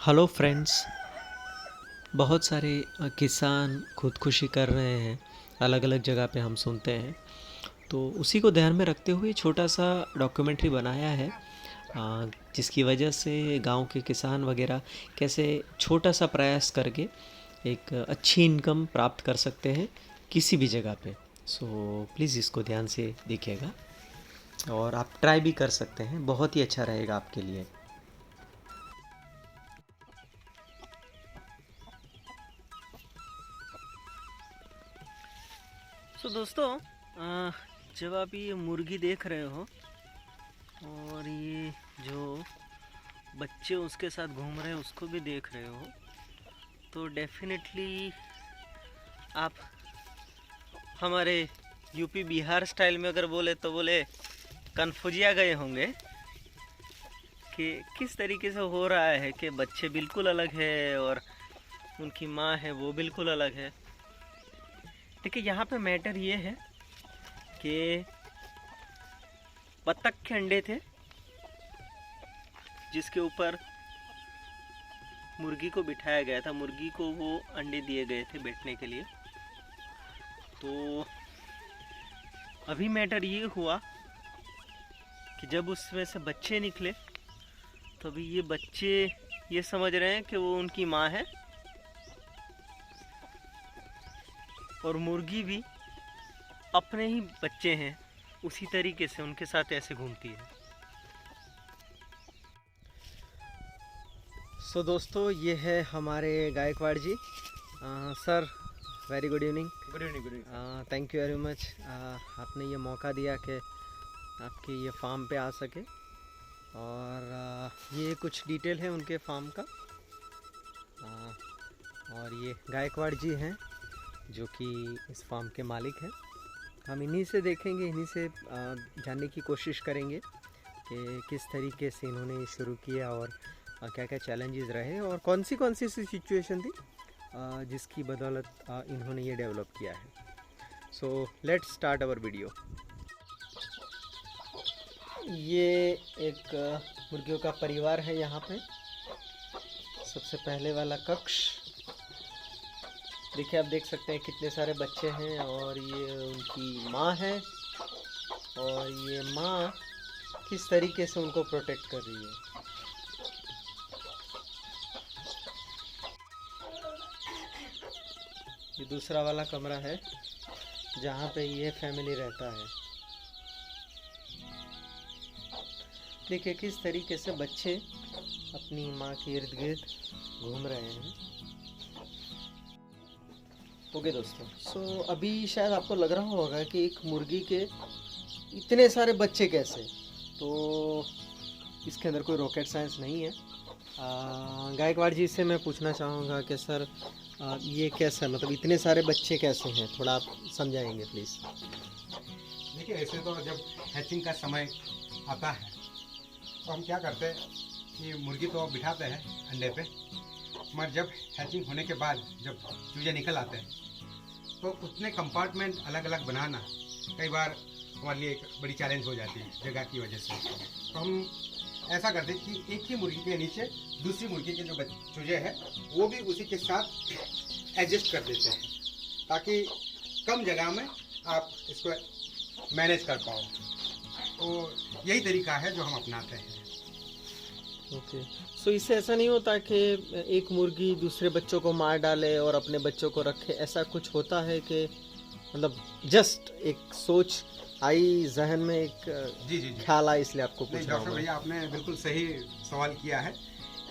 Hello friends. बहुत सारे किसान खुदकुशी कर रहे हैं, अलग अलग जगह पे हम सुनते हैं। तो उसी को ध्यान में रखते हुए छोटा सा डॉक्यूमेंट्री बनाया है, जिसकी वजह से गांव के किसान वगैरह कैसे छोटा सा प्रयास करके एक अच्छी इनकम प्राप्त कर सकते हैं किसी भी जगह पे। सो प्लीज़ इसको ध्यान से देखिएगा और आप ट्राई भी कर सकते हैं, बहुत ही अच्छा रहेगा आपके लिए। दोस्तों, जब आप ये मुर्गी देख रहे हो और ये जो बच्चे उसके साथ घूम रहे हैं उसको भी देख रहे हो, तो डेफिनेटली आप हमारे यूपी बिहार स्टाइल में अगर बोले तो बोले कन्फ्यूजिया गए होंगे कि किस तरीके से हो रहा है कि बच्चे बिल्कुल अलग है और उनकी माँ है वो बिल्कुल अलग है। देखिए, यहाँ पे मैटर ये है कि बत्तख के अंडे थे जिसके ऊपर मुर्गी को बिठाया गया था, मुर्गी को वो अंडे दिए गए थे बैठने के लिए। तो अभी मैटर ये हुआ कि जब उसमें से बच्चे निकले तो अभी ये बच्चे ये समझ रहे हैं कि वो उनकी माँ है और मुर्गी भी अपने ही बच्चे हैं, उसी तरीके से उनके साथ ऐसे घूमती है। दोस्तों, ये है हमारे Gaikwad ji. Sir, very good evening. Good evening, good evening. Thank you very much. आपने ये मौका दिया कि आपके ये फार्म पे आ सके और ये कुछ डिटेल है उनके फार्म का। और ये गायकवाड़ जी हैं जो कि इस फार्म के मालिक हैं। हम इन्हीं से देखेंगे, इन्हीं से जानने की कोशिश करेंगे कि किस तरीके से इन्होंने ये शुरू किया और क्या क्या चैलेंजेस रहे और कौन सी सिचुएशन थी जिसकी बदौलत इन्होंने ये डेवलप किया है। So let's start our video. ये एक मुर्गियों का परिवार है। यहाँ पे सबसे पहले वाला कक्ष देखिए, आप देख सकते हैं कितने सारे बच्चे हैं और ये उनकी माँ है और ये माँ किस तरीके से उनको प्रोटेक्ट कर रही है। ये दूसरा वाला कमरा है जहाँ पे ये फैमिली रहता है। देखिए किस तरीके से बच्चे अपनी माँ के इर्द गिर्द घूम रहे हैं। ओके दोस्तों, सो अभी शायद आपको लग रहा होगा कि एक मुर्गी के इतने सारे बच्चे कैसे, तो इसके अंदर कोई रॉकेट साइंस नहीं है। गायकवाड़ जी से मैं पूछना चाहूँगा कि सर ये कैसा, मतलब इतने सारे बच्चे कैसे हैं, थोड़ा आप समझाएंगे प्लीज़। देखिए, ऐसे तो जब हैचिंग का समय आता है तो हम क्या करते हैं कि मुर्गी तो बिठाते हैं अंडे पे, मगर जब हैचिंग होने के बाद जब चूजे निकल आते हैं तो उतने कंपार्टमेंट अलग अलग बनाना कई बार हमारे लिए एक बड़ी चैलेंज हो जाती है जगह की वजह से। तो हम ऐसा करते हैं कि एक ही मुर्गी के नीचे दूसरी मुर्गी के जो चूजे हैं वो भी उसी के साथ एडजस्ट कर देते हैं ताकि कम जगह में आप इसको मैनेज कर पाओ। तो यही तरीका है जो हम अपनाते हैं। ओके, सो इससे ऐसा नहीं होता कि एक मुर्गी दूसरे बच्चों को मार डाले और अपने बच्चों को रखे, ऐसा कुछ होता है कि मतलब जस्ट एक सोच आई जहन में, एक जी ख्याल आया, इसलिए आपको पूछ रहा हूं। डॉक्टर भैया, आपने बिल्कुल सही सवाल किया है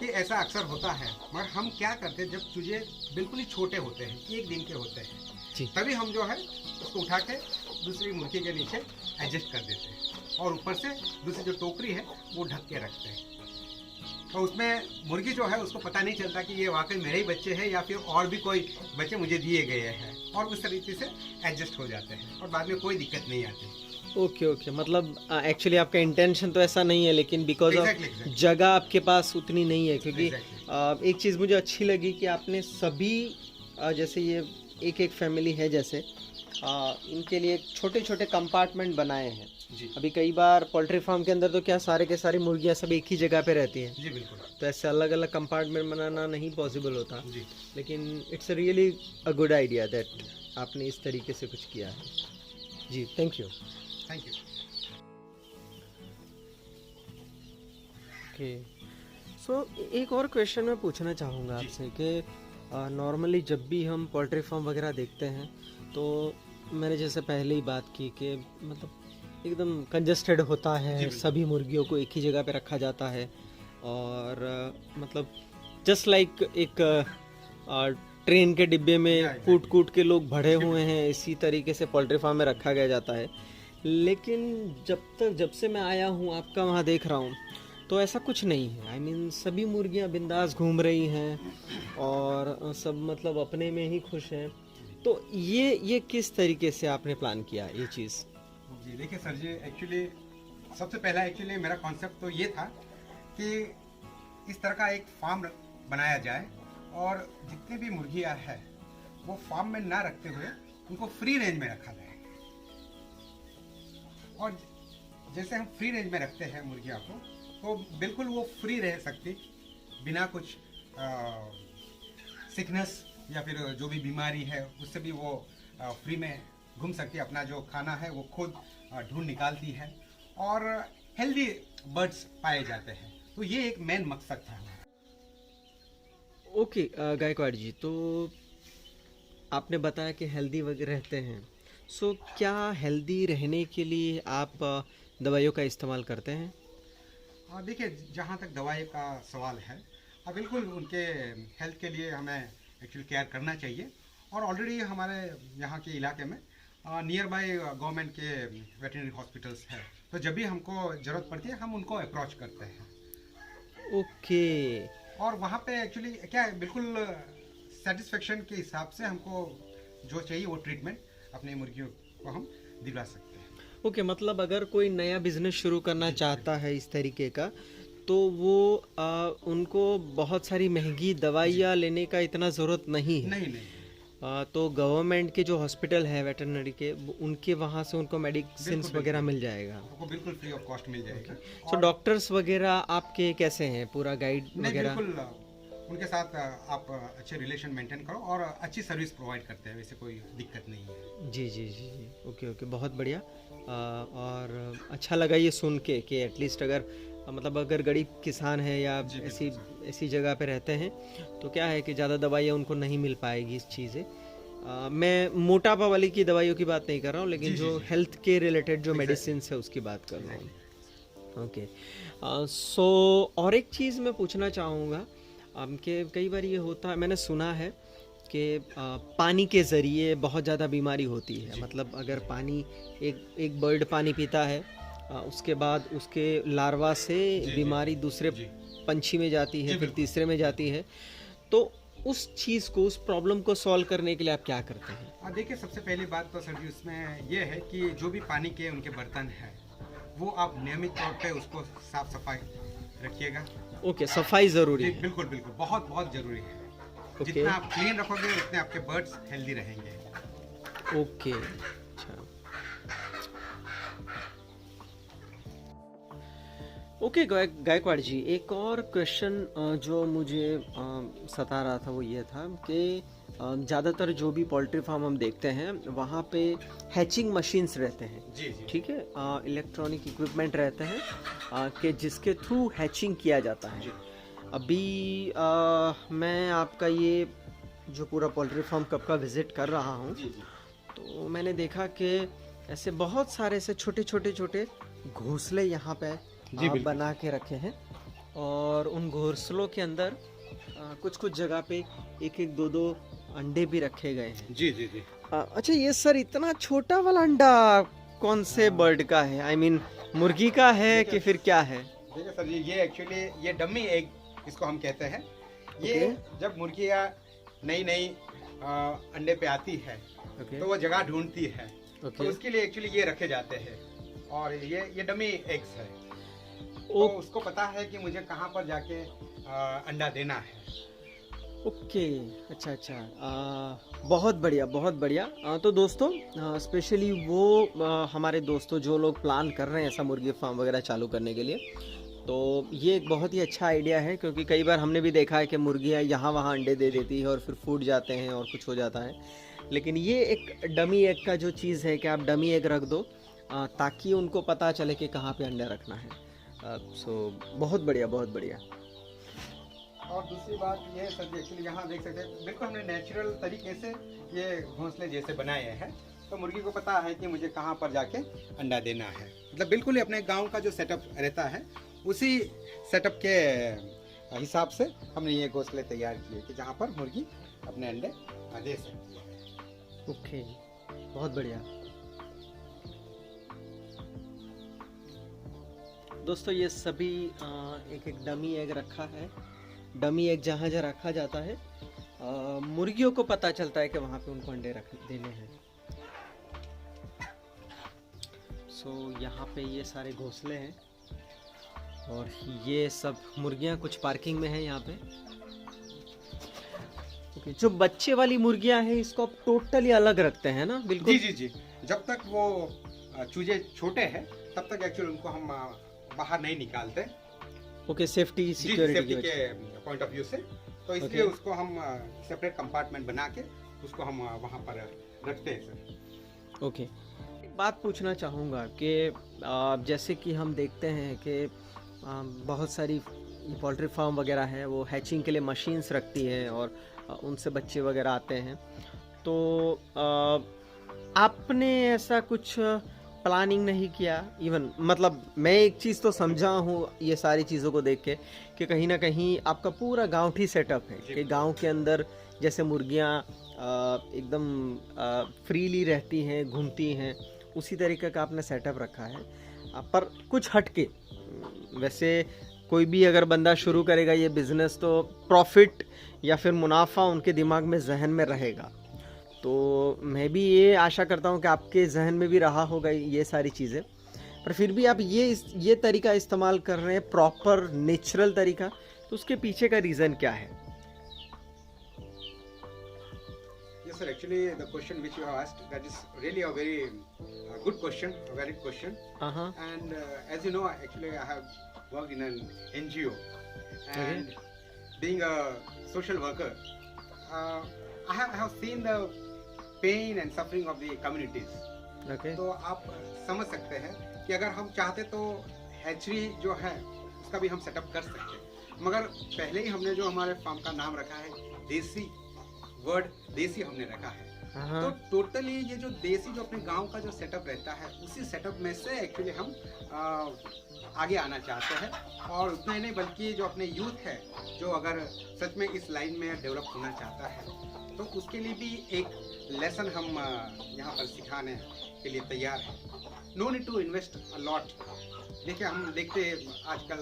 कि ऐसा अक्सर होता है, मगर हम क्या करते हैं जब चूजे बिल्कुल ही छोटे होते हैं, एक दिन के होते हैं, तभी हम जो है उसको उठा के दूसरी मुर्गी के नीचे एडजस्ट कर देते हैं और ऊपर से दूसरी जो टोकरी है वो ढक के रखते हैं। तो उसमें मुर्गी जो है उसको पता नहीं चलता कि ये वाकई मेरे ही बच्चे हैं या फिर और भी कोई बच्चे मुझे दिए गए हैं, और उस तरीके से एडजस्ट हो जाते हैं और बाद में कोई दिक्कत नहीं आती। ओके, मतलब एक्चुअली आपका इंटेंशन तो ऐसा नहीं है, लेकिन बिकॉज ऑफ जगह आपके पास उतनी नहीं है। क्योंकि एक चीज़ मुझे अच्छी लगी कि आपने सभी जैसे ये एक एक फैमिली है, जैसे इनके लिए छोटे छोटे कंपार्टमेंट बनाए हैं। जी अभी कई बार पोल्ट्री फार्म के अंदर तो क्या सारे के सारी मुर्गियाँ सब एक ही जगह पे रहती हैं, जी बिल्कुल तो ऐसे अलग अलग कंपार्टमेंट बनाना नहीं पॉसिबल होता, जी। लेकिन it's really a good idea that आपने इस तरीके से कुछ किया है। जी, thank you. Thank you. Okay, so एक और क्वेश्चन मैं पूछना चाहूँगा जी। आपसे कि नॉर्मली जब भी हम पोल्ट्री फार्म वगैरह देखते हैं तो मैंने जैसे पहले ही बात की कि मतलब एकदम कंजस्टेड होता जी, है, बिल्कुल। सभी मुर्गियों को एक ही जगह पे रखा जाता है और मतलब जस्ट लाइक एक ट्रेन के डिब्बे में या, कूट कूट के लोग भरे जी, हुए हैं, इसी तरीके से पोल्ट्री फार्म में रखा गया जाता है। लेकिन जब से मैं आया हूँ आपका वहाँ देख रहा हूँ तो ऐसा कुछ नहीं है। आई मीन सभी मुर्गियाँ बिंदास घूम रही हैं और सब मतलब अपने में ही खुश हैं। तो ये किस तरीके से आपने प्लान किया ये चीज़? जी देखिए सर जी, एक्चुअली सबसे पहला एक्चुअली मेरा कॉन्सेप्ट तो ये था कि इस तरह का एक फार्म बनाया जाए और जितनी भी मुर्गियाँ हैं वो फार्म में ना रखते हुए उनको फ्री रेंज में रखा जाए। और जैसे हम फ्री रेंज में रखते हैं मुर्गियाँ को तो बिल्कुल वो फ्री रह सकती, बिना कुछ सिकनेस या फिर जो भी बीमारी है उससे भी वो फ्री में घूम सकती है। अपना जो खाना है वो खुद ढूंढ निकालती है और हेल्दी बर्ड्स पाए जाते हैं। तो ये एक मेन मकसद था हमारा। ओके गायकवाड़ जी, तो आपने बताया कि हेल्दी रहते हैं। सो क्या हेल्दी रहने के लिए आप दवाइयों का इस्तेमाल करते हैं? देखिए जहाँ तक दवाई का सवाल है, बिल्कुल उनके हेल्थ के लिए हमें एक्चुअली केयर करना चाहिए। और ऑलरेडी हमारे यहाँ के इलाके में नियर बाय गवर्नमेंट के वेटरनरी हॉस्पिटल्स है, तो जब भी हमको ज़रूरत पड़ती है हम उनको अप्रोच करते हैं। ओके, और वहाँ पे एक्चुअली क्या है, बिल्कुल सेटिस्फेक्शन के हिसाब से हमको जो चाहिए वो ट्रीटमेंट अपनी मुर्गियों को हम दिला सकते हैं। ओके, मतलब अगर कोई नया बिजनेस शुरू करना चाहता है इस तरीके का तो वो उनको बहुत सारी महंगी दवाइयाँ लेने का इतना ज़रूरत नहीं है। नहीं नहीं, तो गवर्नमेंट के जो हॉस्पिटल है वेटरनरी के उनके वहाँ से उनको मेडिसिन बिल्कुल, वगैरह बिल्कुल। मिल जाएगा। आपको बिल्कुल फ्री ऑफ कॉस्ट मिल जाएगा। सो डॉक्टर्स वगैरह आपके कैसे हैं, पूरा गाइड नहीं वगैरह? बिल्कुल, उनके साथ आप अच्छे रिलेशन मेंटेन करो और अच्छी सर्विस प्रोवाइड करते हैं, वैसे कोई दिक्कत नहीं है। जी जी जी जी, ओके ओके, बहुत बढ़िया। और अच्छा लगा ये सुन के कि एटलीस्ट अगर मतलब अगर गरीब किसान है या जी, ऐसी बिल्कुल ऐसी जगह पे रहते हैं तो क्या है कि ज़्यादा दवाइयाँ उनको नहीं मिल पाएगी इस चीज़ें। मैं मोटापा वाली की दवाइयों की बात नहीं कर रहा हूँ, लेकिन जी, जो जी। हेल्थ के रिलेटेड जो Exactly. मेडिसिन है उसकी बात कर रहा हूँ। ओके, सो और एक चीज़ मैं पूछना चाहूँगा कि कई बार ये होता है, मैंने सुना है कि पानी के ज़रिए बहुत ज़्यादा बीमारी होती है। मतलब अगर पानी एक बर्ड पानी पीता है उसके बाद उसके लार्वा से जी, बीमारी दूसरे जी। पंछी में जाती जी, है, फिर बिल्कुल। तीसरे में जाती है। तो उस चीज़ को, उस प्रॉब्लम को सॉल्व करने के लिए आप क्या करते हैं? देखिए सबसे पहली बात तो सर जी उसमें ये है कि जो भी पानी के उनके बर्तन हैं वो आप नियमित तौर पे उसको साफ सफाई रखिएगा। ओके, सफाई ज़रूरी जी है। बिल्कुल बिल्कुल, बहुत बहुत ज़रूरी है। ओके। जितना आप क्लीन रखोगे उतने आपके बर्ड्स हेल्दी रहेंगे। ओके, अच्छा। ओके गायकवाड़ जी, एक और क्वेश्चन जो मुझे सता रहा था वो ये था कि ज़्यादातर जो भी पोल्ट्री फार्म हम देखते हैं वहाँ पे हैचिंग मशीन्स रहते हैं, जी जी ठीक है, इलेक्ट्रॉनिक इक्विपमेंट रहते हैं कि जिसके थ्रू हैचिंग किया जाता है। जी अभी मैं आपका ये जो पूरा पोल्ट्री फार्म कब का विज़िट कर रहा हूँ जी जी तो मैंने देखा कि ऐसे बहुत सारे ऐसे छोटे छोटे छोटे घोंसले यहाँ पे जी, बिल्कुल। बना के रखे हैं और उन घोंसलों के अंदर कुछ कुछ जगह पे एक एक दो दो अंडे भी रखे गए हैं। जी जी जी। अच्छा ये सर, इतना छोटा वाला अंडा कौन से बर्ड का है? आई मीन मुर्गी का है कि फिर क्या है? देखिए सर जी, ये एक्चुअली ये डम्मी एग इसको हम कहते हैं। ये ओके। जब मुर्गियाँ नई नई अंडे पे आती है ओके तो वो जगह ढूंढती है, तो ओके उसके लिए एक्चुअली ये रखे जाते हैं। और ये डमी एग्स है, तो ओ उसको पता है कि मुझे कहाँ पर जाके अंडा देना है। ओके, अच्छा अच्छा, बहुत बढ़िया बहुत बढ़िया। तो दोस्तों, स्पेशली वो हमारे दोस्तों जो लोग प्लान कर रहे हैं ऐसा मुर्गी फार्म वगैरह चालू करने के लिए, तो ये एक बहुत ही अच्छा आइडिया है, क्योंकि कई बार हमने भी देखा है कि मुर्गियाँ यहाँ वहाँ अंडे दे देती है और फिर फूट जाते हैं और कुछ हो जाता है। लेकिन ये एक डमी एग का जो चीज़ है कि आप डमी एग रख दो, ताकि उनको पता चले कि कहाँ पे अंडा रखना है। सो बहुत बढ़िया बहुत बढ़िया। और दूसरी बात ये है सर, एक्चुअली यहाँ देख सकते हैं बिल्कुल हमने नेचुरल तरीके से ये घोंसले जैसे बनाए हैं, तो मुर्गी को पता है कि मुझे कहाँ पर जाके अंडा देना है। मतलब बिल्कुल ही अपने गांव का जो सेटअप रहता है उसी सेटअप के हिसाब से हमने ये घोंसले तैयार किए कि जहाँ पर मुर्गी अपने अंडे दे सकती है। ओके, बहुत बढ़िया। दोस्तों ये सभी एक एक डमी एग रखा है। डमी एग जहाँ जहाँ रखा जाता है, मुर्गियों को पता चलता है कि वहाँ पे उनको अंडे रख देने हैं। सो यहाँ पे ये सारे घोंसले हैं और ये सब मुर्गियाँ कुछ पार्किंग में हैं यहाँ पे। ओके, जो बच्चे वाली मुर्गियाँ हैं इसको आप टोटली अलग रखते हैं ना? बिल्कुल जी जी जी, जब तक वो चूजे छोटे हैं तब तक एक्चुअली उनको हम बाहर नहीं निकालते। ओके, सेफ्टी सिक्योरिटी के पॉइंट ऑफ व्यू से, तो इसलिए उसको हम सेपरेट कंपार्टमेंट बना के उसको हम वहाँ पर रखते हैं सर। ओके, एक बात पूछना चाहूँगा कि जैसे कि हम देखते हैं कि बहुत सारी पोल्ट्री फार्म वगैरह है वो हैचिंग के लिए मशीन्स रखती है और उनसे बच्चे वगैरह आते हैं, तो आपने ऐसा कुछ प्लानिंग नहीं किया? इवन मतलब मैं एक चीज़ तो समझा हूँ ये सारी चीज़ों को देख के कि कहीं ना कहीं आपका पूरा गाँवठी सेटअप है कि गांव के अंदर जैसे मुर्गियाँ एकदम फ्रीली रहती हैं, घूमती हैं, उसी तरीके का आपने सेटअप रखा है। पर कुछ हटके, वैसे कोई भी अगर बंदा शुरू करेगा ये बिज़नेस तो प्रॉफिट या फिर मुनाफा उनके दिमाग में जहन में रहेगा, तो मैं भी ये आशा करता हूँ कि आपके जहन में भी रहा होगा ये सारी चीज़ें, पर फिर भी आप ये तरीका इस्तेमाल कर रहे हैं, प्रॉपर नेचुरल तरीका, तो उसके पीछे का रीज़न क्या है? Yes sir, actually the question which you have asked, that is really a very good question, a valid question. And as you know, actually I have worked in an NGO and being a social worker, I have seen the pain and suffering of the communities. तो आप समझ सकते हैं कि अगर हम चाहते तो हैचरी जो है उसका भी हम सेटअप कर सकते हैं, मगर पहले ही हमने जो हमारे फार्म का नाम रखा है देसी, वर्ड देसी हमने रखा है, तो टोटली ये जो देसी जो अपने गांव का जो सेटअप रहता है उसी सेटअप में से एक्चुअली हम आगे आना चाहते हैं। और उतना ही नहीं बल्कि जो अपने यूथ है जो अगर सच में इस लाइन में डेवलप होना चाहता है तो उसके लिए भी एक लेसन हम यहाँ पर सिखाने के लिए तैयार हैं। No need to invest a lot. देखिए हम देखते हैं आजकल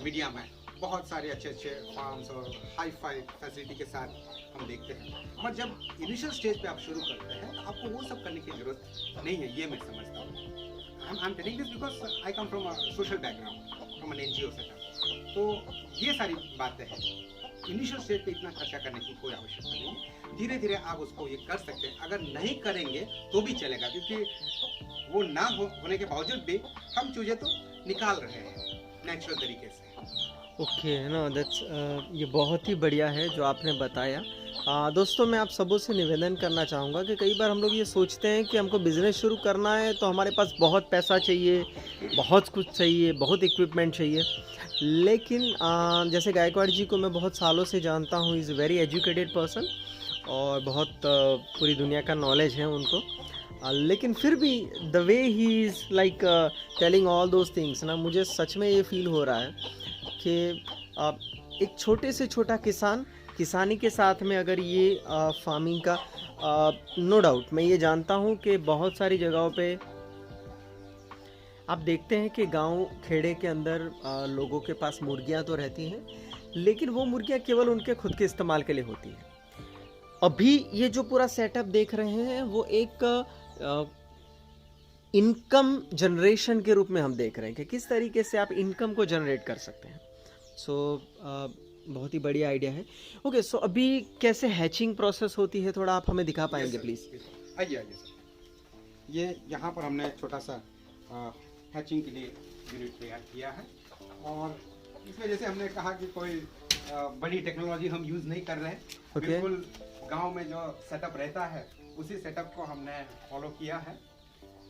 मीडिया में बहुत सारे अच्छे अच्छे फार्म्स और हाई फाई फैसिलिटी के साथ हम देखते हैं, मगर जब इनिशियल स्टेज पे आप शुरू करते हैं तो आपको वो सब करने की जरूरत नहीं है, ये मैं समझता हूँ। I am telling this because I come from a social background, from an NGO setup. तो ये सारी बातें हैं, इनिशियल स्टेज पे इतना खर्चा करने की कोई आवश्यकता नहीं है, धीरे धीरे आप उसको ये कर सकते हैं। अगर नहीं करेंगे तो भी चलेगा, क्योंकि वो ना होने के बावजूद भी हम चूजे तो निकाल रहे हैं नेचुरल तरीके से। ओके, नो दैट्स ये बहुत ही बढ़िया है जो आपने बताया। दोस्तों मैं आप सबों से निवेदन करना चाहूँगा कि कई बार हम लोग ये सोचते हैं कि हमको बिज़नेस शुरू करना है तो हमारे पास बहुत पैसा चाहिए, बहुत कुछ चाहिए, बहुत इक्विपमेंट चाहिए, लेकिन जैसे गायकवाड़ जी को मैं बहुत सालों से जानता हूँ, इज़ वेरी एजुकेटेड पर्सन और बहुत पूरी दुनिया का नॉलेज है उनको, लेकिन फिर भी the way he is like telling all those things ना, मुझे सच में ये फील हो रहा है कि एक छोटे से छोटा किसान किसानी के साथ में अगर ये फार्मिंग का नो डाउट मैं ये जानता हूँ कि बहुत सारी जगहों पे आप देखते हैं कि गांव खेड़े के अंदर लोगों के पास मुर्गियां तो रहती हैं, लेकिन वो मुर्गियां केवल उनके खुद के इस्तेमाल के लिए होती हैं। अभी ये जो पूरा सेटअप देख रहे हैं वो एक इनकम जनरेशन के रूप में हम देख रहे हैं कि किस तरीके से आप इनकम को जनरेट कर सकते हैं। सो बहुत ही बढ़िया आइडिया है। ओके, सो अभी कैसे हैचिंग प्रोसेस होती है, थोड़ा आप हमें दिखा पाएंगे प्लीज़? आइए आइए सर। ये यहाँ पर हमने छोटा सा हैचिंग के लिए यूनिट तैयार किया है, और इसमें जैसे हमने कहा कि कोई बड़ी टेक्नोलॉजी हम यूज़ नहीं कर रहे हैं। Okay. बिल्कुल गांव में जो सेटअप रहता है उसी सेटअप को हमने फॉलो किया है,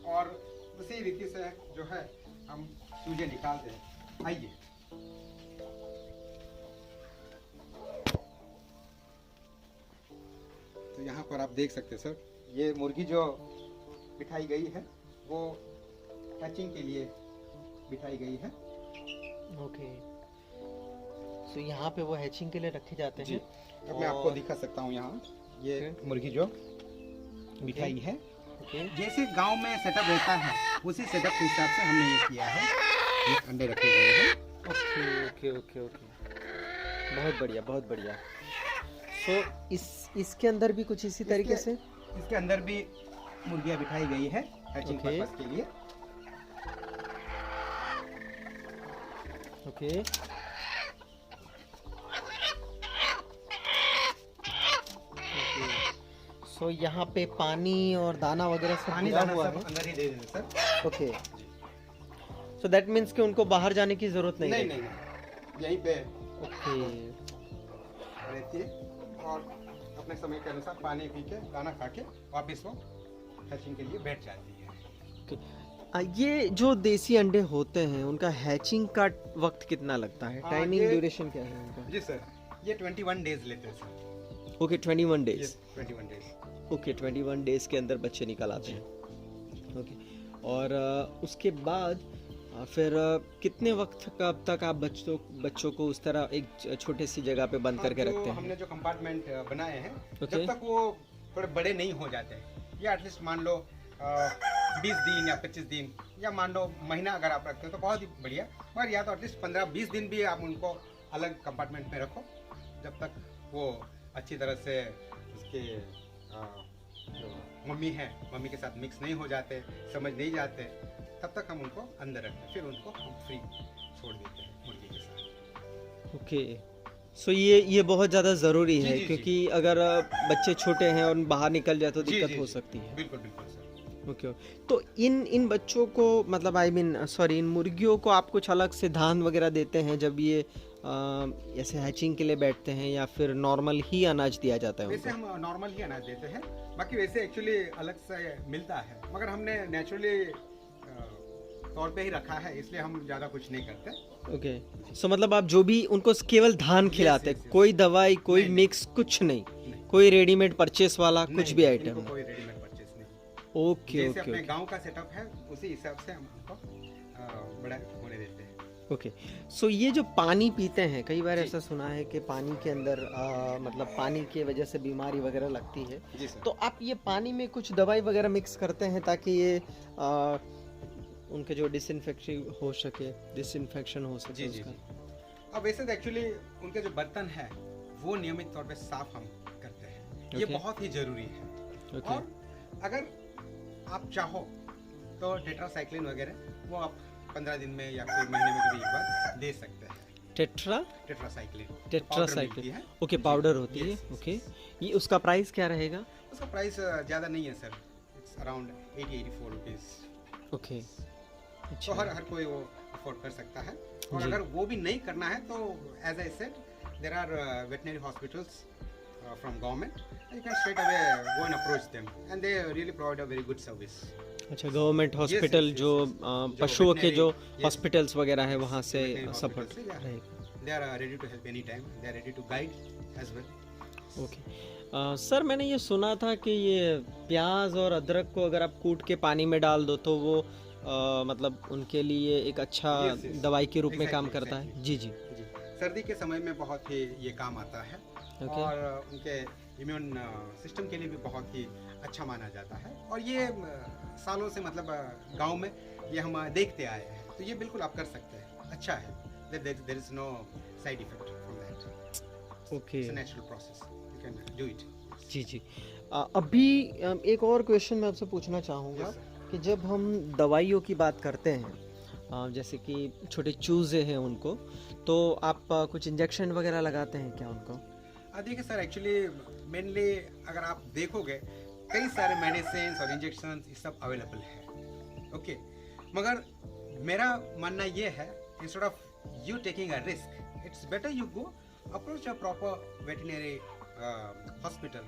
और उसी रीति से जो है हम चूजे निकालते हैं। आइए। तो यहाँ पर आप देख सकते हैं सर, ये मुर्गी जो बिठाई गई है वो हैचिंग के लिए बिठाई गई है। ओके, सो यहाँ पे वो हैचिंग के लिए रखे जाते जी, हैं। अब मैं आपको दिखा सकता हूँ यहाँ ये मुर्गी जो बिठाई है। ओके, जैसे गांव में सेटअप रहता है उसी सेटअप के हिसाब से हमने ये किया है। ये अंडे रखे गए हैं। ओके ओके ओके ओके, बहुत बढ़िया बहुत बढ़िया। सो इसके अंदर भी कुछ इसी तरीके से? इसके अंदर भी मुर्गियाँ बिठाई गई है हैचिंग Okay. पर्पस के लिए। ओके, सो यहाँ पे पानी और दाना वगैरह सब पानी मिला दाना हुआ सब है। अंदर ही दे देंगे sir. Okay, so that means कि उनको बाहर जाने की जरूरत नहीं नहीं है। नहीं नहीं, यहीं पे ओके, रहती है, और अपने समय के अनुसार पानी पी के दाना खा के वापस वो हैचिंग के लिए बैठ जाती है। ये जो देसी अंडे होते हैं उनका हैचिंग का वक्त कितना लगता है? टाइमिंग ड्यूरेशन क्या है उनका? जी सर, ये 21 डेज लेते हैं sir. Okay, 21 days. 21 days. Okay, 21 days के अंदर बच्चे निकल आते हैं। ओके, और उसके बाद फिर कितने वक्त कब तक आप बच्चों को उस तरह एक छोटे सी जगह पे बंद करके रखते हैं? हमने जो कंपार्टमेंट बनाए हैं, Okay. जब तक वो थोड़े बड़े नहीं हो जाते, या एटलीस्ट मान लो 20 दिन या 25 दिन, या मान लो महीना अगर आप रखते हो तो बहुत ही बढ़िया, मगर या तो एटलीस्ट 15-20 दिन भी आप उनको अलग कंपार्टमेंट में रखो, जब तक वो अच्छी तरह से उसके जो मम्मी के साथ मिक्स नहीं हो जाते, समझ नहीं जाते, तब तक हम उनको अंदर रखते हैं। फिर उनको हम फ्री छोड़ देते हैं मुर्गी के साथ। ओके, सो ये बहुत ज़्यादा ज़रूरी जी, है, जी, जी। क्योंकि अगर बच्चे छोटे हैं और बाहर निकल जाए तो जी, दिक्कत जी, हो जी। सकती है। बिल्कुल बिल्कुल सर। ओके, तो इन बच्चों को मतलब इन मुर्गियों को आप कुछ अलग से धान वगैरह देते हैं जब ये ऐसे हैचिंग के लिए बैठते हैं, या फिर नॉर्मल ही अनाज दिया जाता है वैसे उनको? हम नॉर्मल ही अनाज देते हैं, बाकी वैसे एक्चुअली अलग से मिलता है, मगर हमने नेचुरली तौर पे ही रखा है, इसलिए हम ज़्यादा कुछ नहीं करते। ओके, सो मतलब आप जो भी उनको केवल धान खिलाते हैं, yes, yes. कोई दवाई कोई नहीं, मिक्स कुछ नहीं, नहीं। कोई रेडीमेड परचेस वाला कुछ नहीं, भी इनको आइटम? कोई रेडीमेड परचेस नहीं। ओके जैसे ओके अपने ओके गांव का सेटअप है उसी हिसाब से हम उनको बड़ा होने देते हैं। ओके, सो ये जो पानी पीते हैं, कई बार जी। ऐसा सुना है कि पानी के अंदर मतलब पानी की वजह से बीमारी वगैरह लगती है, जी सर। तो आप ये पानी में कुछ दवाई वगैरह मिक्स करते हैं ताकि ये उनके जो डिसइंफेक्शन हो सके जी जी उसका? जी। अब वैसे तो एक्चुअली उनके जो बर्तन है वो नियमित तौर पे साफ हम करते हैं, ये Okay. बहुत ही जरूरी है। ओके, और अगर आप चाहो तो टेट्रासाइक्लिन वगैरह वो आप 15 दिन में या कोई महीने में कभी एक बार दे सकते हैं। टेट्रासाइक्लिन टेट्रासाइक्लिन, ओके, पाउडर होती है। ओके, ये उसका प्राइस क्या रहेगा? उसका प्राइस ज़्यादा नहीं है sir, it's around 80-84 rupees. Okay, तो अच्छा, हर कोई वो अफोर्ड कर सकता है। और जी। अगर वो भी नहीं करना है तो as I said there are veterinary hospitals from government, you can straight away go and approach them and they really provide a very good service. अच्छा, गवर्नमेंट हॉस्पिटल yes, जो yes. पशुओं के जो veterinary, yes. हॉस्पिटल्स वगैरह है वहाँ से veterinary support hospitals, yeah. रहेगा? They are ready to help any time, they are ready to guide as well. Okay, sir मैंने ये सुना था कि ये प्याज और अदरक को अगर आप कूट के पानी में डाल दो तो वो मतलब उनके लिए एक अच्छा Yes, yes. दवाई के रूप में काम Exactly, करता है? exactly. जी जी, जी, सर्दी के समय में बहुत ही ये काम आता है। Okay. और उनके इम्यून सिस्टम के लिए भी बहुत ही अच्छा माना जाता है। और ये सालों से मतलब गांव में ये हम देखते आए हैं, तो ये बिल्कुल आप कर सकते हैं, अच्छा है। There is no side effect from that. Okay, it's a natural process, you can do it. जी जी। अभी एक और क्वेश्चन मैं आपसे पूछना चाहूँगा Yes, sir. कि जब हम दवाइयों की बात करते हैं, जैसे कि छोटे चूजे हैं उनको, तो आप कुछ इंजेक्शन वगैरह लगाते हैं क्या उनको? देखिए सर, एक्चुअली मेनली अगर आप देखोगे कई सारे मेडिसिन और इंजेक्शन ये सब अवेलेबल है, ओके। मगर मेरा मानना ये है, instead of you taking a risk, it's better you go approach a proper veterinary hospital,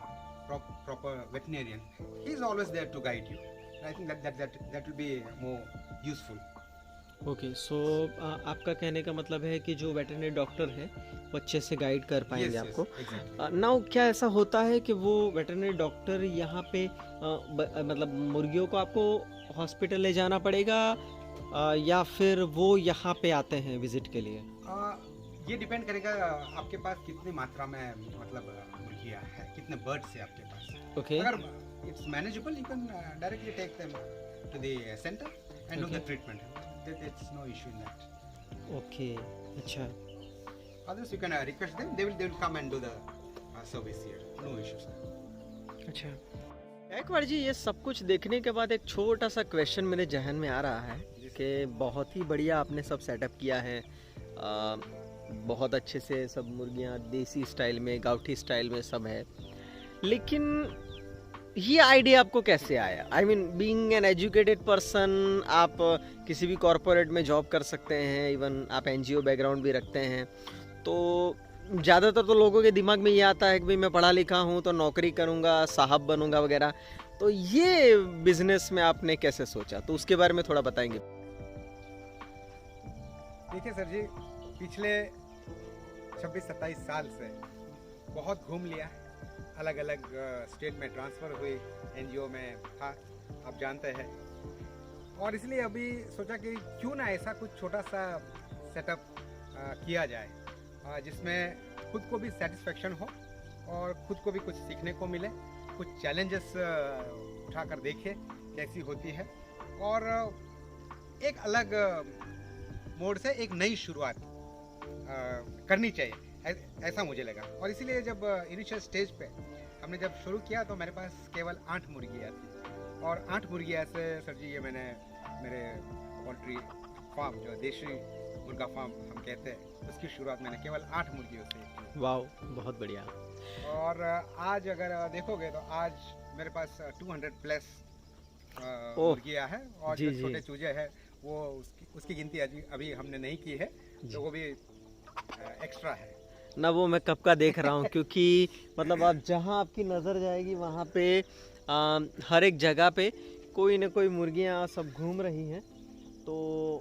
proper veterinarian, he is always there to guide you. I think that will be more useful. Okay, so आपका कहने का मतलब है कि जो veterinary doctor है वो अच्छे से गाइड कर पाएंगे आपको। नाउ क्या ऐसा होता है कि वो वेटरनरी डॉक्टर यहाँ पे मतलब मुर्गियों को आपको हॉस्पिटल ले जाना पड़ेगा या फिर वो यहाँ पे आते हैं विजिट के लिए? ये डिपेंड करेगा आपके पास कितनी मात्रा में मतलब मुर्गियाँ है, कितने बर्ड्स है आपके पास। ओके, अगर it's manageable, you can directly take them to the centre and do the treatment. It's no issue in that. Okay, अच्छा। Others you can request them. They will come and do the service here. No issues. अच्छा, एक बार जी ये सब कुछ देखने के बाद एक छोटा सा क्वेश्चन मेरे जहन में आ रहा है कि बहुत ही बढ़िया आपने सब सेटअप किया है, बहुत अच्छे से सब मुर्गियाँ देसी स्टाइल में, गाँवठी स्टाइल में सब है, लेकिन ये आइडिया आपको कैसे आया? I mean being an educated person, आप किसी भी कॉरपोरेट में जॉब कर सकते हैं, इवन आप एनजीओ बैकग्राउंड भी रखते हैं, तो ज़्यादातर तो लोगों के दिमाग में ये आता है कि भाई मैं पढ़ा लिखा हूँ तो नौकरी करूँगा, साहब बनूँगा वगैरह, तो ये बिजनेस में आपने कैसे सोचा? तो उसके बारे में थोड़ा बताएंगे। देखिए सर जी, पिछले 26-27 साल से बहुत घूम लिया, अलग अलग स्टेट में ट्रांसफ़र हुई, एनजीओ में था, आप जानते हैं, और इसलिए अभी सोचा कि क्यों ना ऐसा कुछ छोटा सा सेटअप किया जाए जिसमें खुद को भी सेटिस्फेक्शन हो और खुद को भी कुछ सीखने को मिले, कुछ चैलेंजेस उठाकर देखें कैसी होती है, और एक अलग मोड से एक नई शुरुआत करनी चाहिए, ऐसा मुझे लगा। और इसीलिए जब इनिशियल स्टेज पे हमने जब शुरू किया तो मेरे पास केवल 8 मुर्गियाँ थी, और 8 मुर्गियाँ से सर जी ये मैंने मेरे पोल्ट्री फार्म, जो देशी मुर्गा फार्म हम कहते हैं, उसकी शुरुआत मैंने केवल 8 मुर्गियों से की। वाह, बहुत बढ़िया। और आज अगर देखोगे तो आज मेरे पास 200 प्लस मुर्गियाँ हैं, और जो छोटे चूजे हैं वो उसकी गिनती अभी हमने नहीं की है, तो वो भी एक्स्ट्रा है ना, वो मैं कब का देख रहा हूँ क्योंकि मतलब आप जहाँ आपकी नज़र जाएगी वहाँ पे हर एक जगह पे कोई ना कोई मुर्गियाँ सब घूम रही हैं, तो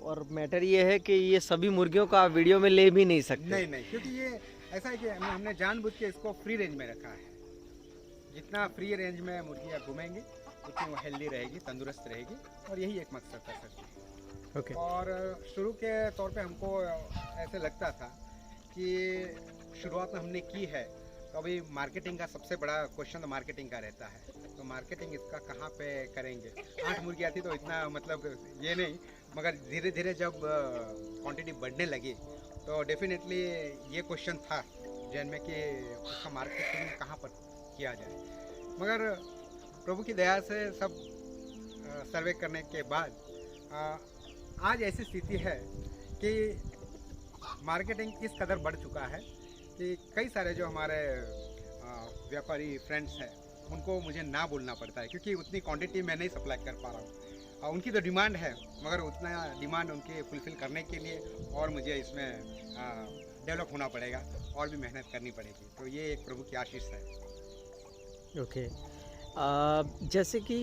और मैटर ये है कि ये सभी मुर्गियों को आप वीडियो में ले भी नहीं सकते। नहीं, क्योंकि ये ऐसा है कि हमने जानबूझ के इसको फ्री रेंज में रखा है। जितना फ्री रेंज में मुर्गियाँ घूमेंगी उतनी वो हेल्दी रहेगी, तंदुरुस्त रहेगी, और यही एक मकसद था सर। ओके। और शुरू के तौर पे हमको ऐसे लगता था कि शुरुआत में हमने की है तो अभी मार्केटिंग का सबसे बड़ा क्वेश्चन तो मार्केटिंग का रहता है, तो मार्केटिंग इसका कहाँ पे करेंगे। 8 मुर्गियाँ थी तो इतना मतलब ये नहीं, मगर धीरे धीरे जब क्वांटिटी बढ़ने लगी तो डेफिनेटली ये क्वेश्चन था जहन में कि उसका मार्केटिंग कहाँ पर किया जाए। मगर प्रभु की दया से सब सर्वे करने के बाद आज ऐसी स्थिति है कि मार्केटिंग इस कदर बढ़ चुका है कि कई सारे जो हमारे व्यापारी फ्रेंड्स हैं उनको मुझे ना बोलना पड़ता है, क्योंकि उतनी क्वांटिटी मैं नहीं सप्लाई कर पा रहा हूँ। उनकी तो डिमांड है, मगर उतना डिमांड उनके फुलफ़िल करने के लिए और मुझे इसमें डेवलप होना पड़ेगा और भी मेहनत करनी पड़ेगी, तो ये एक प्रभु की आशीष है। ओके, जैसे कि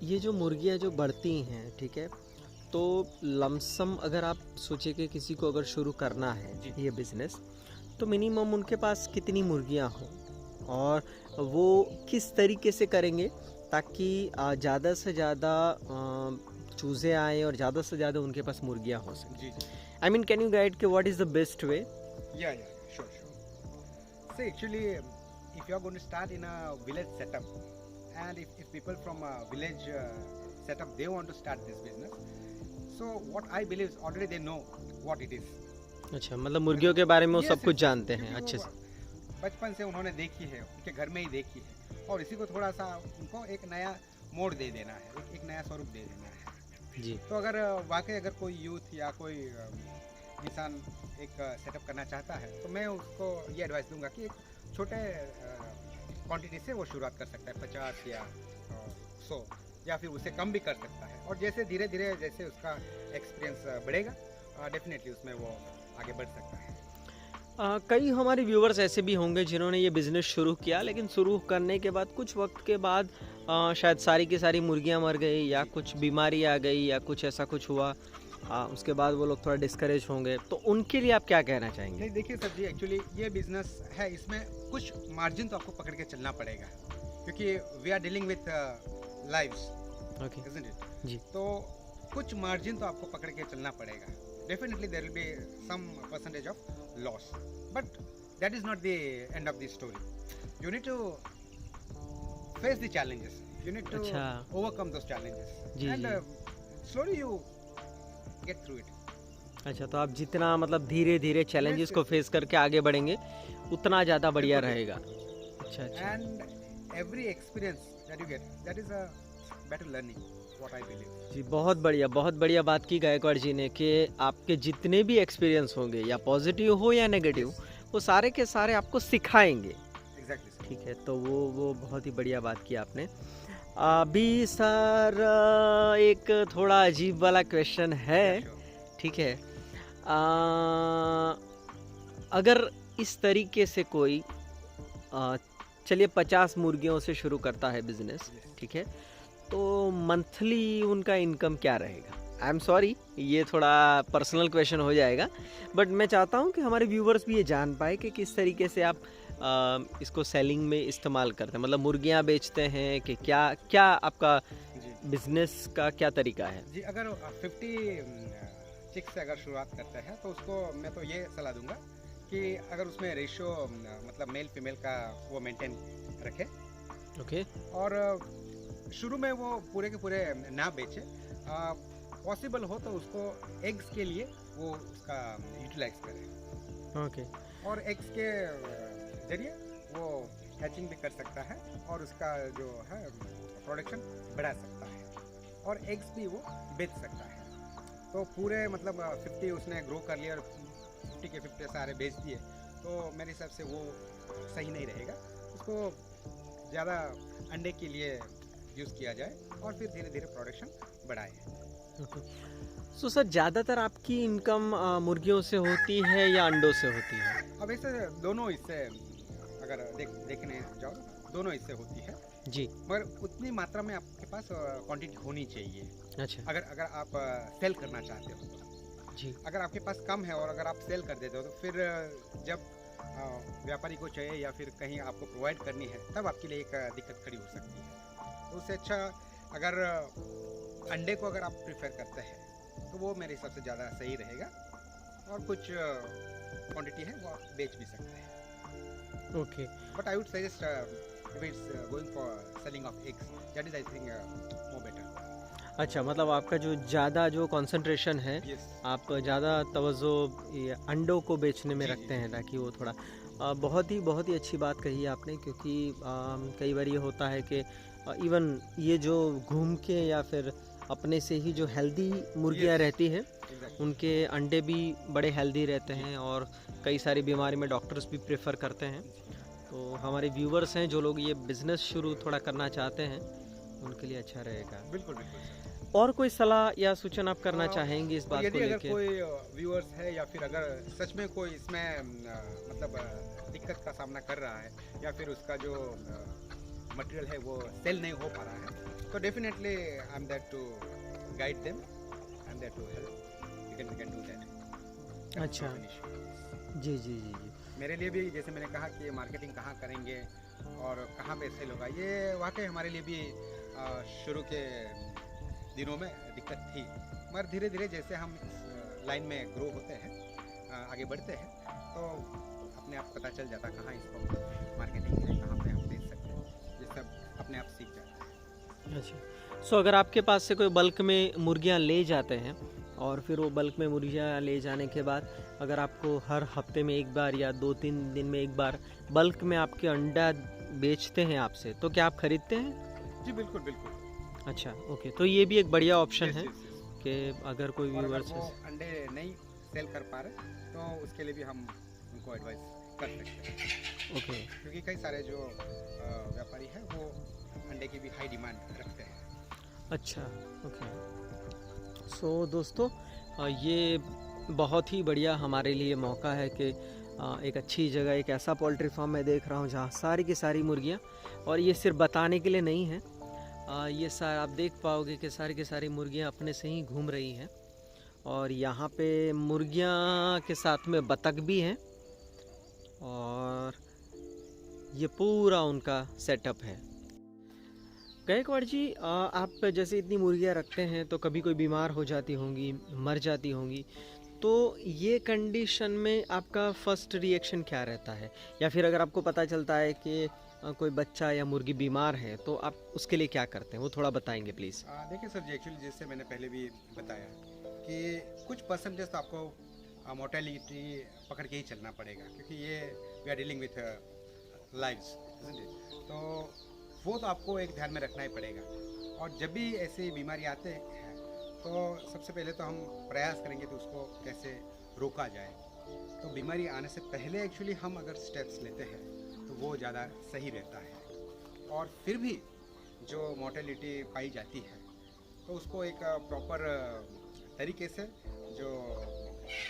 ये जो मुर्गियाँ जो बढ़ती हैं, ठीक है, तो लमसम अगर आप सोचे कि किसी को अगर शुरू करना है ये बिज़नेस, तो मिनिमम उनके पास कितनी मुर्गियाँ हों और वो किस तरीके से करेंगे ताकि ज़्यादा से ज़्यादा चूज़े आए और ज़्यादा से ज़्यादा उनके पास मुर्गियाँ हो सकें? जी, I mean can you guide कि what is the best way? या sure. So actually, if you are going to start in a village setup, and if people from a village setup they want to start this business, so what I believe is already they know what it is. अच्छा, मतलब मुर्गियों के बारे में वो Yes, सब कुछ yes, जानते हैं क्योंकि अच्छे वो से। बचपन से उन्होंने देखी है, उनके घर में ही देखी है, और इसी को थोड़ा सा उनको एक नया मोड़ दे देना है, एक नया स्वरूप दे देना है। जी। तो अगर वाकई अगर कोई यूथ या कोई इंसान एक सेटअप करना चाहता है तो मैं उसको ये एडवाइस दूंगा कि एक छोटे क्वांटिटी से वो शुरुआत कर सकता है, 50 या 100 या फिर उससे कम भी कर सकता है। और जैसे धीरे धीरे जैसे उसका एक्सपीरियंस बढ़ेगा डेफिनेटली उसमें वो आगे बढ़ सकता है। कई हमारे व्यूवर्स ऐसे भी होंगे जिन्होंने ये बिज़नेस शुरू किया, लेकिन शुरू करने के बाद कुछ वक्त के बाद शायद सारी की सारी मुर्गियां मर गई या कुछ बीमारी आ गई या कुछ ऐसा कुछ हुआ, उसके बाद वो लोग थोड़ा डिस्करेज होंगे, तो उनके लिए आप क्या कहना चाहेंगे? नहीं देखिए सर जी, एक्चुअली ये बिजनेस है, इसमें कुछ मार्जिन तो आपको पकड़ के चलना पड़ेगा, क्योंकि we are dealing with lives, okay isn't it? जी। तो कुछ मार्जिन तो आपको पकड़ के चलना पड़ेगा। Definitely there will be some percentage of loss, but that is not the end of the story. You need to face the challenges, you need to अच्छा। ओवरकम दोस चैलेंजेस जी, एंड जी। Slowly you get through it. अच्छा, तो आप जितना मतलब धीरे धीरे चैलेंजेस को फेस करके आगे बढ़ेंगे उतना ज़्यादा बढ़िया रहेगा। अच्छा अच्छा। And every experience that you get, that is a better learning, what I believe. जी, बहुत बढ़िया बात की गायकवाड़ जी ने कि आपके जितने भी एक्सपीरियंस होंगे या पॉजिटिव हो या नेगेटिव, वो सारे के सारे आपको सिखाएंगे। Exactly sir. ठीक है, तो वो बहुत ही बढ़िया बात की आपने। अभी सर एक थोड़ा अजीब वाला क्वेश्चन है, ठीक है। अगर इस तरीके से कोई चलिए 50 मुर्गियों से शुरू करता है बिजनेस, ठीक है, तो मंथली उनका इनकम क्या रहेगा? आई एम सॉरी, ये थोड़ा पर्सनल क्वेश्चन हो जाएगा, बट मैं चाहता हूँ कि हमारे व्यूवर्स भी ये जान पाए कि किस तरीके से आप इसको सेलिंग में इस्तेमाल करते हैं, मतलब मुर्गियाँ बेचते हैं कि क्या क्या आपका जी बिजनेस का क्या तरीका है? जी, अगर 50 चिक्स से अगर शुरुआत करते हैं तो उसको मैं तो ये सलाह दूंगा कि अगर उसमें रेशियो मतलब मेल फीमेल का वो मेंटेन रखे, ओके और शुरू में वो पूरे के पूरे ना बेचे, पॉसिबल हो तो उसको एग्स के लिए वो उसका यूटिलाइज करे, ओके और एग्स के जरिए वो हैचिंग भी कर सकता है और उसका जो है प्रोडक्शन बढ़ा सकता है, और एग्स भी वो बेच सकता है। तो पूरे मतलब 50 उसने ग्रो कर लिया और 50 के 50 सारे बेच दिए, तो मेरे हिसाब से वो सही नहीं रहेगा। उसको ज़्यादा अंडे के लिए यूज़ किया जाए और फिर धीरे धीरे प्रोडक्शन बढ़ाए। ओके। सो सर, ज़्यादातर आपकी इनकम मुर्गियों से होती है या अंडों से होती है? अब ऐसे दोनों इससे अगर देखने जाओ, दोनों इससे होती है, जी। मगर उतनी मात्रा में आपके पास क्वांटिटी होनी चाहिए। अच्छा अगर आप सेल करना चाहते हो तो। जी। अगर आपके पास कम है और अगर आप सेल कर देते हो तो फिर जब व्यापारी को चाहिए या फिर कहीं आपको प्रोवाइड करनी है, तब आपके लिए एक दिक्कत खड़ी हो सकती है। तो उससे अच्छा अगर अंडे को अगर आप प्रेफर करते हैं तो वो मेरे हिसाब से ज़्यादा सही रहेगा, और कुछ क्वांटिटी है वो आप बेच भी सकते हैं। Okay. But I would suggest if it's going for selling of eggs, that is I think more better. अच्छा, मतलब आपका जो ज़्यादा जो कंसंट्रेशन है, Yes. आप ज़्यादा तवज्जो ये अंडों को बेचने में जी, रखते जी। हैं ताकि वो थोड़ा बहुत ही अच्छी बात कही है आपने, क्योंकि कई बार ये होता है कि इवन ये जो घूम के या फिर अपने से ही जो हेल्दी मुर्गियाँ Yes. रहती हैं, Exactly. उनके अंडे भी बड़े हेल्दी रहते हैं और कई सारी बीमारी में डॉक्टर्स भी प्रेफर करते हैं। तो हमारे व्यूवर्स हैं जो लोग ये बिज़नेस शुरू थोड़ा करना चाहते हैं, उनके लिए अच्छा रहेगा। बिल्कुल बिल्कुल सर। और कोई सलाह या सूचना आप करना चाहेंगे इस और बात को यदि अगर लेके? कोई व्यूअर्स है या फिर अगर सच में कोई इसमें मतलब दिक्कत का सामना कर रहा है या फिर उसका जो मटेरियल है वो सेल नहीं हो पा रहा है, तो definitely I am there to guide them, I am there to help, we can do that. अच्छा। जी जी जी जी। मेरे लिए भी जैसे मैंने कहा कि मार्केटिंग कहाँ करेंगे और कहाँ पे सेल होगा, ये वाकई हमारे लिए भी शुरू के दिनों में दिक्कत थी, मगर धीरे धीरे जैसे हम इस लाइन में ग्रो होते हैं, आगे बढ़ते हैं, तो अपने आप पता चल जाता कहाँ इसको मार्केटिंग है, कहाँ पे हम बेच सकते हैं, ये सब अपने आप सीख जाते हैं। अच्छा, सो अगर आपके पास से कोई बल्क में मुर्गियाँ ले जाते हैं और फिर वो बल्क में मुर्गियाँ ले जाने के बाद अगर आपको हर हफ्ते में एक बार या 2-3 दिन में एक बार बल्क में आपके अंडा बेचते हैं आपसे, तो क्या आप खरीदते हैं? जी बिल्कुल बिल्कुल। अच्छा, ओके, तो ये भी एक बढ़िया ऑप्शन Yes, है। yes, yes. कि अगर कोई और अगर व्यूअर्स वो अंडे नहीं सेल कर पा रहे तो उसके लिए भी हम उनको एडवाइस कर सकते हैं, ओके क्योंकि कई सारे जो व्यापारी हैं वो अंडे की भी हाई डिमांड रखते हैं। अच्छा ओके। सो दोस्तों ये बहुत ही बढ़िया हमारे लिए मौका है कि एक अच्छी जगह, एक ऐसा पोल्ट्री फार्म मैं देख रहा हूँ जहाँ सारी की सारी मुर्गियाँ, और ये सिर्फ बताने के लिए नहीं है, ये सारा आप देख पाओगे कि सारी की सारी मुर्गियाँ अपने से ही घूम रही हैं, और यहाँ पे मुर्गियाँ के साथ में बतख भी हैं, और ये पूरा उनका सेटअप है। गायकवाड़ जी, आप जैसे इतनी मुर्गियाँ रखते हैं तो कभी कोई बीमार हो जाती होंगी, मर जाती होंगी, तो ये कंडीशन में आपका फर्स्ट रिएक्शन क्या रहता है? या फिर अगर आपको पता चलता है कि कोई बच्चा या मुर्गी बीमार है तो आप उसके लिए क्या करते हैं, वो थोड़ा बताएंगे प्लीज़। देखिए सर जी, एक्चुअली जैसे मैंने पहले भी बताया कि कुछ परसेंटेज तो आपको मोर्टेलिटी पकड़ के ही चलना पड़ेगा, क्योंकि ये we are dealing with lives, तो वो तो आपको एक ध्यान में रखना ही पड़ेगा। और जब भी ऐसी बीमारी आते हैं तो सबसे पहले तो हम प्रयास करेंगे तो उसको कैसे रोका जाए। तो बीमारी आने से पहले एक्चुअली हम अगर स्टेप्स लेते हैं तो वो ज़्यादा सही रहता है। और फिर भी जो मोर्टेलिटी पाई जाती है तो उसको एक प्रॉपर तरीके से जो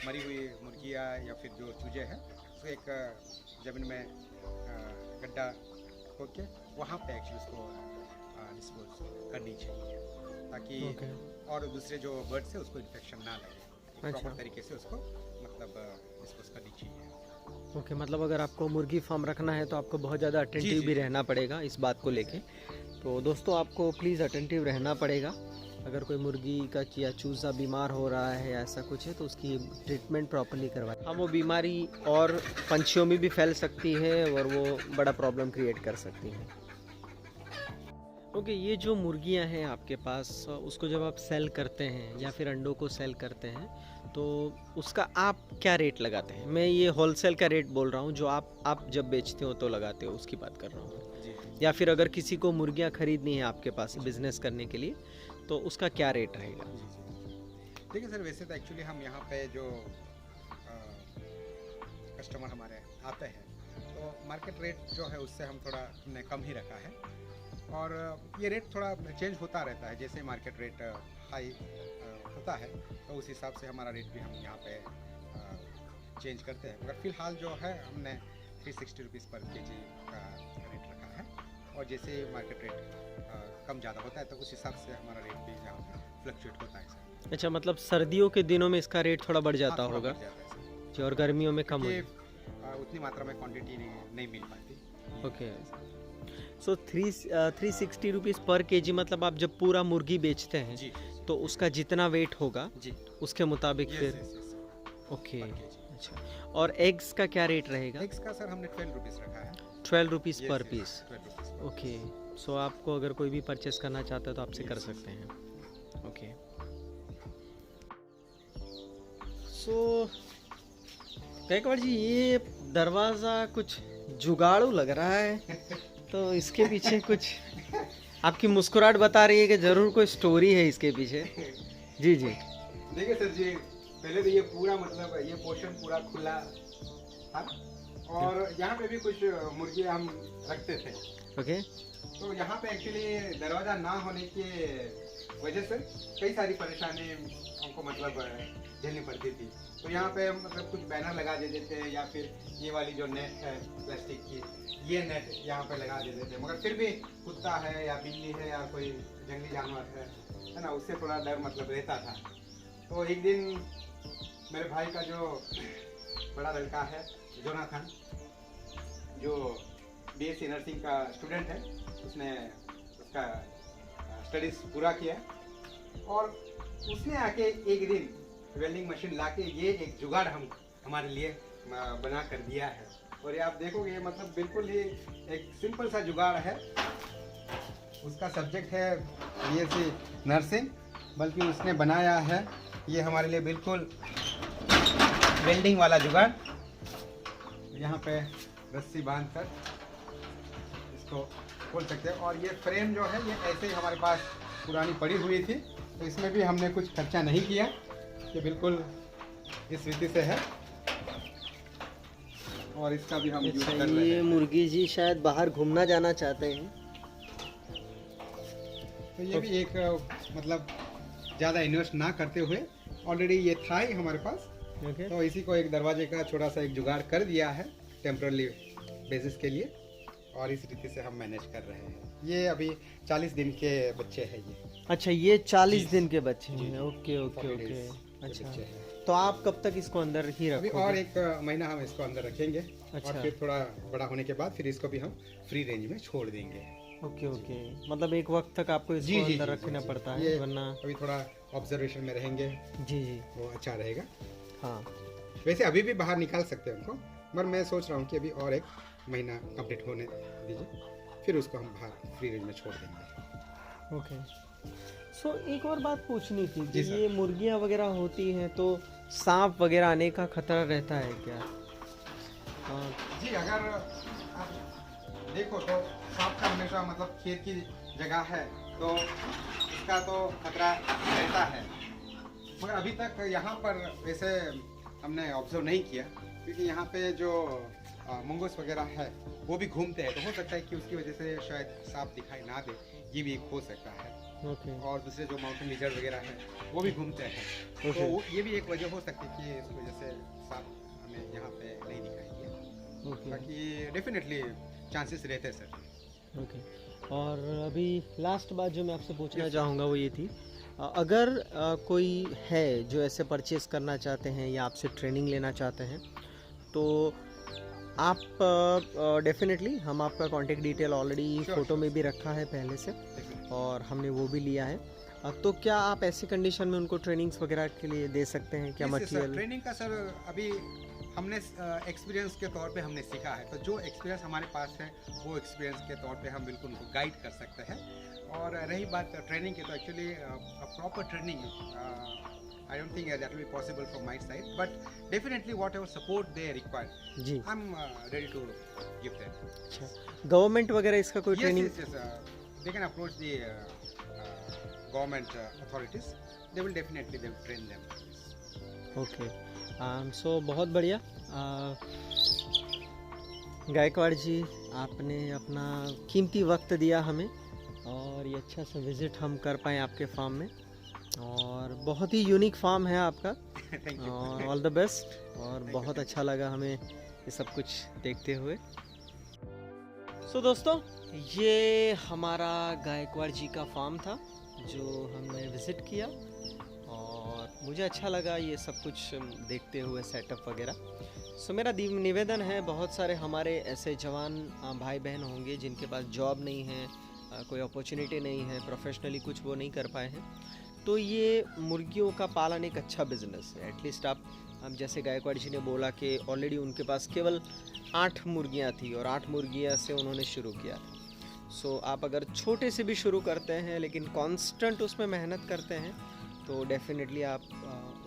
मरी हुई मुर्गियाँ या फिर जो चूजे हैं उसको एक ज़मीन में गड्ढा खोद के वहाँ पे एक्चुअली उसको डिस्पोज करनी चाहिए, ताकि और दूसरे जो बर्ड्स है उसको इन्फेक्शन ना लगे। प्रॉपर तरीके से उसको मतलब डिस्पोज करनी चाहिए। ओके, मतलब अगर आपको मुर्गी फार्म रखना है तो आपको बहुत ज़्यादा अटेंटिव भी रहना पड़ेगा इस बात को लेके। तो दोस्तों आपको प्लीज़ अटेंटिव रहना पड़ेगा। अगर कोई मुर्गी का या चूज़ा बीमार हो रहा है या ऐसा कुछ है तो उसकी ट्रीटमेंट प्रॉपरली करवाएं। हाँ, वो बीमारी और पंछियों में भी फैल सकती है और वो बड़ा प्रॉब्लम क्रिएट कर सकती है। ओके, ये जो मुर्गियां हैं आपके पास, उसको जब आप सेल करते हैं या फिर अंडों को सेल करते हैं तो उसका आप क्या रेट लगाते हैं? मैं ये होलसेल का रेट बोल रहा हूँ, जो आप जब बेचते हो तो लगाते हो उसकी बात कर रहा हूँ। या फिर अगर किसी को मुर्गियां खरीदनी है आपके पास बिजनेस करने के लिए तो उसका क्या रेट रहेगा? देखिए सर, वैसे तो एक्चुअली हम यहाँ पे जो कस्टमर हमारे आते हैं तो मार्केट रेट जो है उससे हम थोड़ा हमने कम ही रखा है, और ये रेट थोड़ा चेंज होता रहता है। जैसे मार्केट रेट हाई होता है तो उस हिसाब से हमारा रेट भी हम यहाँ पे चेंज करते हैं। मगर फ़िलहाल जो है हमने 360 रुपीज़ पर केजी का रेट रखा है, और जैसे मार्केट रेट कम ज़्यादा होता है तो उस हिसाब से हमारा रेट भी यहाँ पे फ्लक्चुएट होता है सर। अच्छा, मतलब सर्दियों के दिनों में इसका रेट थोड़ा बढ़ जाता होगा जी, और गर्मियों में कम होगा। उतनी मात्रा में क्वांटिटी नहीं मिल पाती। ओके, सो 360 रुपीज़ पर केजी, मतलब आप जब पूरा मुर्गी बेचते हैं जी, तो उसका जितना वेट होगा जी उसके मुताबिक फिर ओके। अच्छा, और एग्स का क्या रेट रहेगा? एग्स का सर हमने 12 रुपीज़ रखा है। 12 रुपीज़ पर पीस। 12 रुपीज़। ओके, सो आपको अगर कोई भी परचेस करना चाहता है तो आपसे कर सकते हैं। ओके, सो गायकवाड़ जी, ये दरवाज़ा कुछ जुगाड़ू लग रहा है, तो इसके पीछे कुछ आपकी मुस्कुराहट बता रही है कि ज़रूर कोई स्टोरी है इसके पीछे। जी जी। देखिए सर जी, पहले तो ये पूरा मतलब ये पोर्शन पूरा खुला था, और यहाँ पे भी कुछ मुर्गियाँ हम रखते थे। ओके, तो यहाँ पे एक्चुअली दरवाज़ा ना होने की वजह से कई सारी परेशानी हमको मतलब झेलनी पड़ती थी। तो यहाँ पे मतलब कुछ बैनर लगा देते थे, या फिर ये वाली जो नेट है प्लास्टिक की, ये नेट यहाँ पे लगा देते थे। मगर फिर भी कुत्ता है या बिल्ली है या कोई जंगली जानवर है ना, उससे थोड़ा डर मतलब रहता था। तो एक दिन मेरे भाई का जो बड़ा लड़का है जोनाथन, जो BSc नर्सिंग का स्टूडेंट है, उसने उसका स्टडीज़ पूरा किया, और उसने आके एक दिन वेल्डिंग मशीन लाके ये एक जुगाड़ हमारे लिए बना कर दिया है। और ये आप देखोगे मतलब बिल्कुल ही एक सिंपल सा जुगाड़ है। उसका सब्जेक्ट है BSc नर्सिंग, बल्कि उसने बनाया है ये हमारे लिए बिल्कुल वेल्डिंग वाला जुगाड़। यहाँ पे रस्सी बांध कर इसको खोल सकते हैं, और ये फ्रेम जो है ये ऐसे ही हमारे पास पुरानी पड़ी हुई थी, तो इसमें भी हमने कुछ खर्चा नहीं किया, ये बिल्कुल इस रीति से है और इसका भी हम यूज कर रहे ये हैं। मुर्गी जी शायद बाहर घूमना जाना चाहते हैं। तो ये भी एक मतलब ज़्यादा इन्वेस्ट ना करते हुए ऑलरेडी ये था ही हमारे पास, ओके तो इसी को एक दरवाजे का छोटा सा एक जुगाड़ कर दिया है टेम्पररी बेसिस के लिए और इस रीति से हम मैनेज कर रहे हैं। ये अभी 40 दिन के बच्चे हैं ये। अच्छा, ये 40 जी। दिन के बच्चे जी, हैं। जी। Okay okay 40 okay. days के अच्छा, बच्चे हैं। तो आप कब तक इसको अंदर ही अभी रखोगे? और एक महीना हम इसको अंदर रखेंगे अच्छा। और फिर थोड़ा बड़ा होने के बाद फिर इसको भी हम फ्री रेंज में छोड़ देंगे। ओके ओके, मतलब एक वक्त तक आपको इसको जी, जी, अंदर जी, रखना जी। पड़ता ये है, वरना अभी थोड़ा ऑब्जर्वेशन में रहेंगे, जी जी वो अच्छा रहेगा। हाँ। वैसे अभी भी बाहर निकाल सकते हैं उनको, मगर मैं सोच रहा हूँ कि अभी और एक महीना कंप्लीट होने दीजिए, फिर उसको हम बाहर फ्री रेंज में छोड़ देंगे। ओके। सो एक और बात पूछनी थी कि जी सर। ये मुर्गियाँ वगैरह होती हैं तो सांप वगैरह आने का खतरा रहता है क्या? जी, अगर आप देखो तो सांप का हमेशा मतलब खेत की जगह है तो इसका तो खतरा रहता है, मगर अभी तक यहाँ पर वैसे हमने ऑब्जर्व नहीं किया, क्योंकि यहाँ पे जो मंगूस वगैरह है वो भी घूमते हैं, तो हो सकता है कि उसकी वजह से शायद सांप दिखाई ना दे, ये भी एक हो सकता है। ओके और दूसरे जो माउंटेन लिजर्ड वगैरह है वो भी घूमते हैं, तो ये भी एक वजह हो सकती है कि इस वजह से सांप हमें यहाँ पे नहीं दिखाई दिया। ओके बाकी डेफिनेटली चांसेस रहते हैं सर। ओके। और अभी लास्ट बात जो मैं आपसे पूछना Yes, sir. चाहूँगा वो ये थी, अगर कोई है जो ऐसे परचेस करना चाहते हैं या आपसे ट्रेनिंग लेना चाहते हैं तो आप डेफिनेटली हम आपका contact detail already Sure, photo sure. में भी रखा है पहले से Definitely. और हमने वो भी लिया है। तो क्या आप ऐसी कंडीशन में उनको ट्रेनिंग्स वगैरह के लिए दे सकते हैं क्या? Yes, sir. मटेरियल ट्रेनिंग का सर अभी हमने एक्सपीरियंस के तौर पे हमने सीखा है, तो जो एक्सपीरियंस हमारे पास है वो एक्सपीरियंस के तौर पे हम बिल्कुल उनको गाइड कर सकते हैं। और रही बात ट्रेनिंग की, तो actually proper training I don't think that will be possible from my side, but definitely whatever support they require, जी। I'm ready to give them. अच्छा, गवर्नमेंट वगैरह इसका कोई Yes, training? yes, yes. They can approach the government authorities. They will definitely they will train them. Okay. So बहुत बढ़िया। गायकवाड़ जी, आपने अपना कीमती वक्त दिया हमें और ये अच्छा सा विज़िट हम कर पाए आपके फार्म में, और बहुत ही यूनिक फार्म है आपका। Thank you. All the best, और बहुत अच्छा लगा हमें ये सब कुछ देखते हुए। सो दोस्तों, ये हमारा गायकवाड़ जी का फार्म था जो हमने विज़िट किया, और मुझे अच्छा लगा ये सब कुछ देखते हुए सेटअप वगैरह। सो मेरा निवेदन है, बहुत सारे हमारे ऐसे जवान भाई बहन होंगे जिनके पास जॉब नहीं है, कोई अपॉर्चुनिटी नहीं है, प्रोफेशनली कुछ वो नहीं कर पाए हैं, तो ये मुर्गियों का पालन एक अच्छा बिजनेस है। एटलीस्ट आप जैसे गायकवाड़ जी ने बोला कि ऑलरेडी उनके पास केवल 8 मुर्गियाँ थी और 8 मुर्गियाँ से उन्होंने शुरू किया था। सो आप अगर छोटे से भी शुरू करते हैं लेकिन कांस्टेंट उसमें मेहनत करते हैं तो डेफिनेटली आप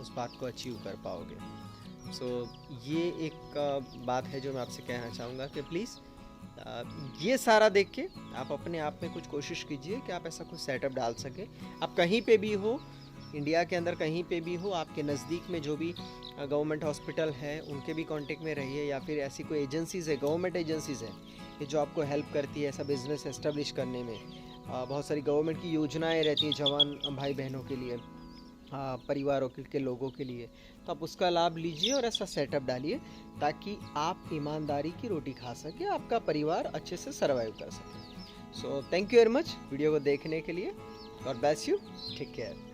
उस बात को अचीव कर पाओगे। सो ये एक बात है जो मैं आपसे कहना चाहूँगा कि प्लीज़ ये सारा देख के आप अपने आप में कुछ कोशिश कीजिए कि आप ऐसा कुछ सेटअप डाल सकें। आप कहीं पे भी हो, इंडिया के अंदर कहीं पे भी हो, आपके नज़दीक में जो भी गवर्नमेंट हॉस्पिटल है उनके भी कांटेक्ट में रहिए, या फिर ऐसी कोई एजेंसीज़ है, गवर्नमेंट एजेंसीज़ हैं कि जो आपको हेल्प करती है ऐसा बिज़नेस एस्टेब्लिश करने में। बहुत सारी गवर्नमेंट की योजनाएं रहती हैं जवान भाई बहनों के लिए, परिवारों के लोगों के लिए, तो आप उसका लाभ लीजिए और ऐसा सेटअप डालिए ताकि आप ईमानदारी की रोटी खा सके, आपका परिवार अच्छे से सर्वाइव कर सके। So thank you very much video को देखने के लिए। God bless you, take care.